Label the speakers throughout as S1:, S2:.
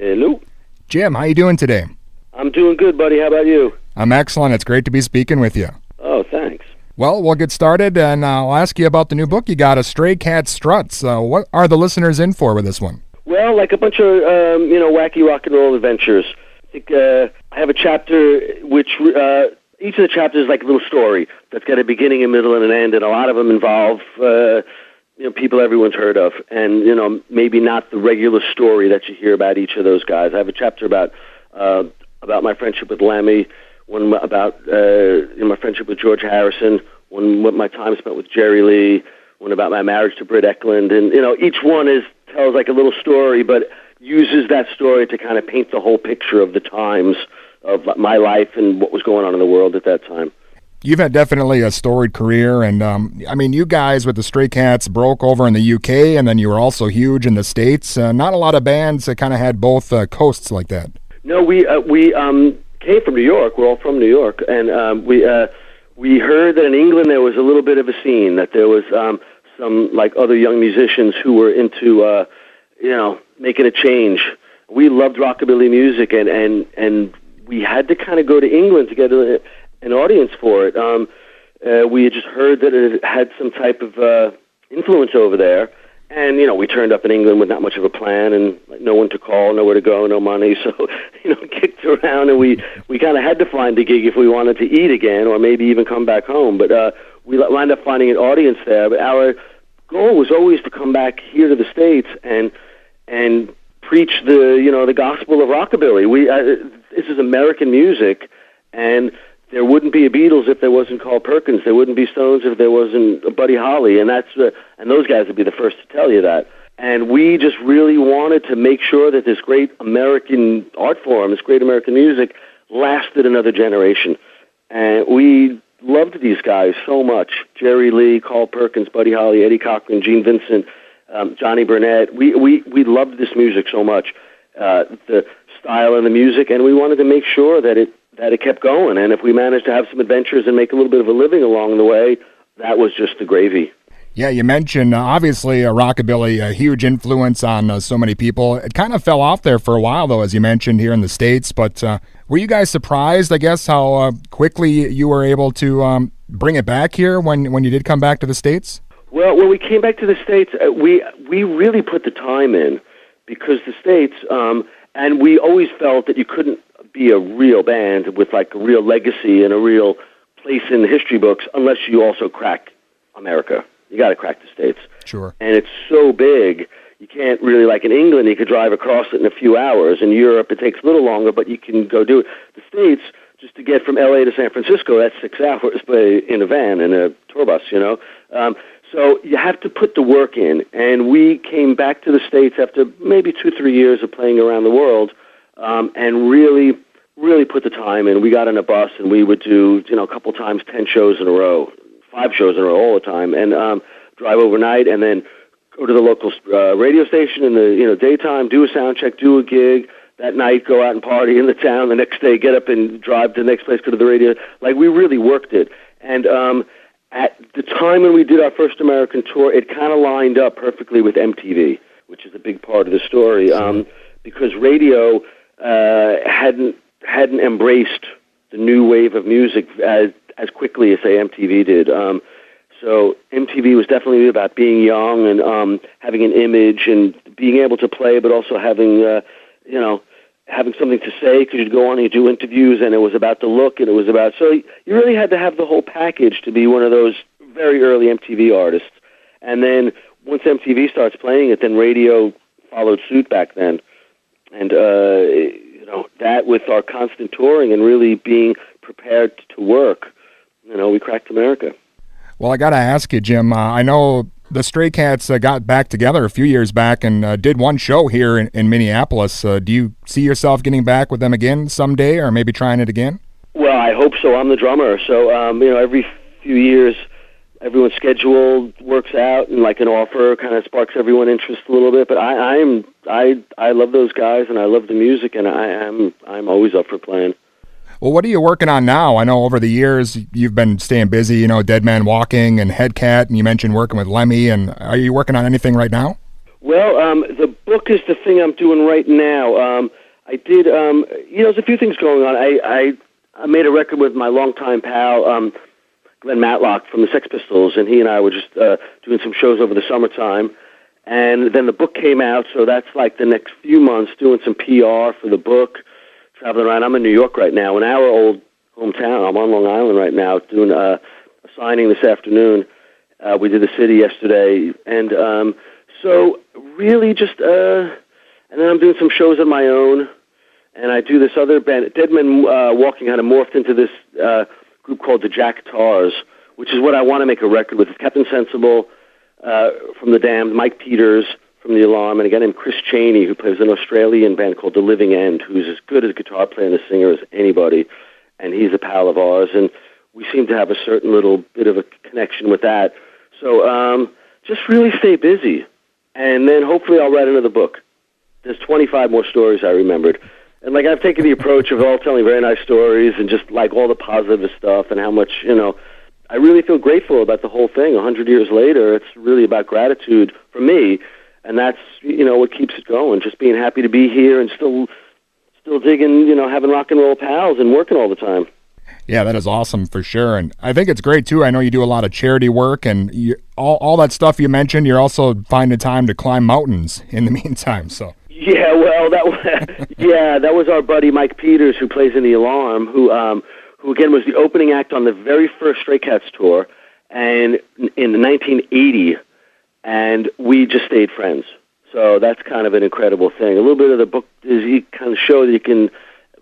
S1: Hello.
S2: Jim, how you doing today?
S1: I'm doing good, buddy. How about you?
S2: I'm excellent. It's great to be speaking with you.
S1: Oh, thanks.
S2: Well, we'll get started, and I'll ask you about the new book you got, A Stray Cat Struts. What are the listeners in for with this one?
S1: Well, like a bunch of, wacky rock and roll adventures. I think I have a chapter which, each of the chapters is like a little story that's got a beginning, a middle, and an end, and a lot of them involve, people everyone's heard of, and, maybe not the regular story that you hear about each of those guys. I have a chapter about my friendship with Lemmy, one about my friendship with George Harrison, one what my time spent with Jerry Lee, one about my marriage to Britt Eklund, and each one tells like a little story, but uses that story to kind of paint the whole picture of the times of my life and what was going on in the world at that time.
S2: You've had definitely a storied career, and you guys with the Stray Cats broke over in the UK, and then you were also huge in the States. Not a lot of bands that kind of had both coasts like that.
S1: No, we came from New York. We're all from New York, and we heard that in England there was a little bit of a scene, that there was some like other young musicians who were into making a change. We loved rockabilly music, and we had to kind of go to England to get an audience for it. We had just heard that it had some type of influence over there. And, we turned up in England with not much of a plan and no one to call, nowhere to go, no money. So, kicked around, and we kind of had to find a gig if we wanted to eat again or maybe even come back home. But we wound up finding an audience there. But our goal was always to come back here to the States and preach the gospel of rockabilly. This is American music, and there wouldn't be a Beatles if there wasn't Carl Perkins. There wouldn't be Stones if there wasn't Buddy Holly, and and those guys would be the first to tell you that. And we just really wanted to make sure that this great American art form, this great American music, lasted another generation. And we loved these guys so much: Jerry Lee, Carl Perkins, Buddy Holly, Eddie Cochran, Gene Vincent, Johnny Burnett. We loved this music so much, the style and the music, and we wanted to make sure that it kept going. And if we managed to have some adventures and make a little bit of a living along the way, that was just the gravy.
S2: Yeah, you mentioned, obviously, rockabilly, a huge influence on so many people. It kind of fell off there for a while, though, as you mentioned, here in the States. But were you guys surprised, I guess, how quickly you were able to bring it back here when you did come back to the States?
S1: Well, when we came back to the States, we really put the time in, because the States, and we always felt that you couldn't be a real band with like a real legacy and a real place in the history books unless you also crack America. You got to crack the States.
S2: Sure.
S1: And it's so big, you can't really, like in England, you could drive across it in a few hours. In Europe, it takes a little longer, but you can go do it. The States, just to get from L.A. to San Francisco, that's 6 hours in a van, in a tour bus, So you have to put the work in. And we came back to the States after maybe 2-3 years of playing around the world, and really put the time in. We got in a bus, and we would do, a couple times 10 shows in a row, 5 shows in a row all the time, and drive overnight, and then go to the local radio station in the daytime, do a sound check, do a gig. That night, go out and party in the town. The next day, get up and drive to the next place, go to the radio. Like, we really worked it. And at the time when we did our first American tour, it kind of lined up perfectly with MTV, which is a big part of the story, because radio hadn't embraced the new wave of music as quickly as, say, MTV did. So MTV was definitely about being young and having an image and being able to play, but also having, having something to say, because you'd go on and you do interviews, and it was about the look, and it was about... So you really had to have the whole package to be one of those very early MTV artists. And then once MTV starts playing it, then radio followed suit back then. And, that with our constant touring and really being prepared to work, we cracked America.
S2: Well, I got to ask you, Jim, I know the Stray Cats got back together a few years back and did one show here in Minneapolis. Do you see yourself getting back with them again someday, or maybe trying it again?
S1: Well, I hope so. I'm the drummer, so every few years, everyone's schedule works out, and like an offer kind of sparks everyone's interest a little bit. But I love those guys, and I love the music, and I'm always up for playing.
S2: Well, what are you working on now? I know over the years you've been staying busy, Dead Man Walking and Headcat, and you mentioned working with Lemmy, and are you working on anything right now?
S1: Well, the book book is the thing I'm doing right now. I did, there's a few things going on. I made a record with my longtime pal, Glenn Matlock from the Sex Pistols, and he and I were just doing some shows over the summertime. And then the book came out, so that's like the next few months doing some PR for the book, traveling around. I'm in New York right now, in our old hometown. I'm on Long Island right now doing a signing this afternoon. We did the city yesterday. And so really just, and then I'm doing some shows on my own. And I do this other band, Dead Men Walking, kind of morphed into this group called the Jack Tars, which is what I want to make a record with. It's Captain Sensible from The Damned, Mike Peters from The Alarm, and a guy named Chris Cheney, who plays an Australian band called The Living End, who's as good a guitar player and a singer as anybody, and he's a pal of ours, and we seem to have a certain little bit of a connection with that. So just really stay busy, and then hopefully I'll write another book. There's 25 more stories I remembered. And, like, I've taken the approach of all telling very nice stories and just, like, all the positive stuff and how much, I really feel grateful about the whole thing. 100 years later, it's really about gratitude for me, and that's, what keeps it going, just being happy to be here and still digging, having rock and roll pals and working all the time.
S2: Yeah, that is awesome for sure. And I think it's great, too. I know you do a lot of charity work, and all that stuff you mentioned, you're also finding time to climb mountains in the meantime, so...
S1: Yeah, well, that was our buddy Mike Peters, who plays in The Alarm, who again was the opening act on the very first Stray Cats tour, and in 1980, and we just stayed friends. So that's kind of an incredible thing. A little bit of the book is you kind of show that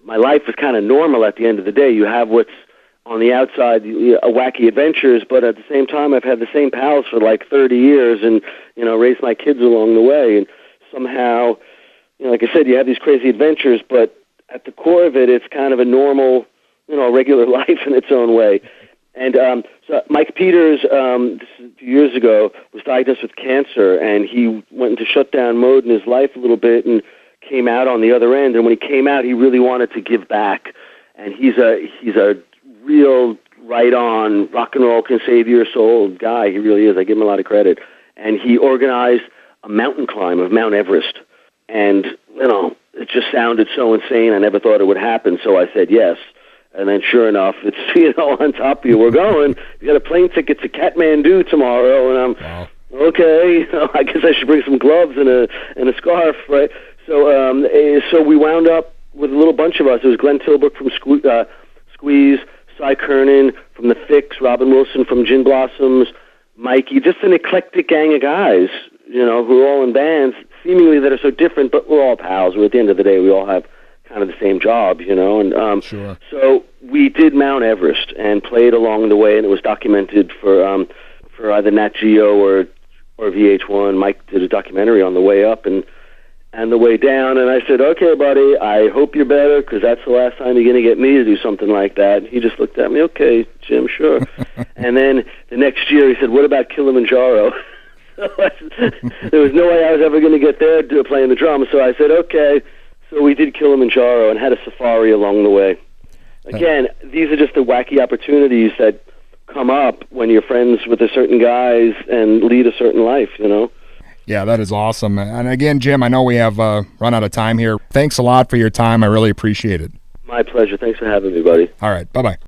S1: my life is kind of normal at the end of the day. You have what's on the outside, wacky adventures, but at the same time, I've had the same pals for like 30 years, and raised my kids along the way, and somehow. Like I said, you have these crazy adventures, but at the core of it, it's kind of a normal, regular life in its own way. And so Mike Peters, this is a few years ago, was diagnosed with cancer, and he went into shutdown mode in his life a little bit and came out on the other end. And when he came out, he really wanted to give back. And he's a real right-on, rock and roll can save your soul guy. He really is. I give him a lot of credit. And he organized a mountain climb of Mount Everest. And, it just sounded so insane. I never thought it would happen, so I said yes. And then sure enough, it's, on top of you. We're going. You got a plane ticket to Kathmandu tomorrow. And I'm, okay, I guess I should bring some gloves and a scarf, right? So we wound up with a little bunch of us. It was Glenn Tilbrook from Squeeze, Cy Kernan from The Fix, Robin Wilson from Gin Blossoms, Mikey, just an eclectic gang of guys, who are all in bands, seemingly that are so different, but we're all pals. At the end of the day, we all have kind of the same job, and
S2: sure.
S1: So we did Mount Everest and played along the way, and it was documented for either Nat Geo or VH1. Mike did a documentary on the way up and the way down, and I said, okay, buddy, I hope you're better, because that's the last time you're going to get me to do something like that. And he just looked at me, okay, Jim, sure. And then the next year he said, what about Kilimanjaro? There was no way I was ever going to get there playing the drums, so I said, okay. So we did Kilimanjaro and had a safari along the way. Again, these are just the wacky opportunities that come up when you're friends with a certain guys and lead a certain life,
S2: Yeah, that is awesome. And again, Jim, I know we have run out of time here. Thanks a lot for your time. I really appreciate it.
S1: My pleasure. Thanks for having me, buddy.
S2: All right. Bye-bye.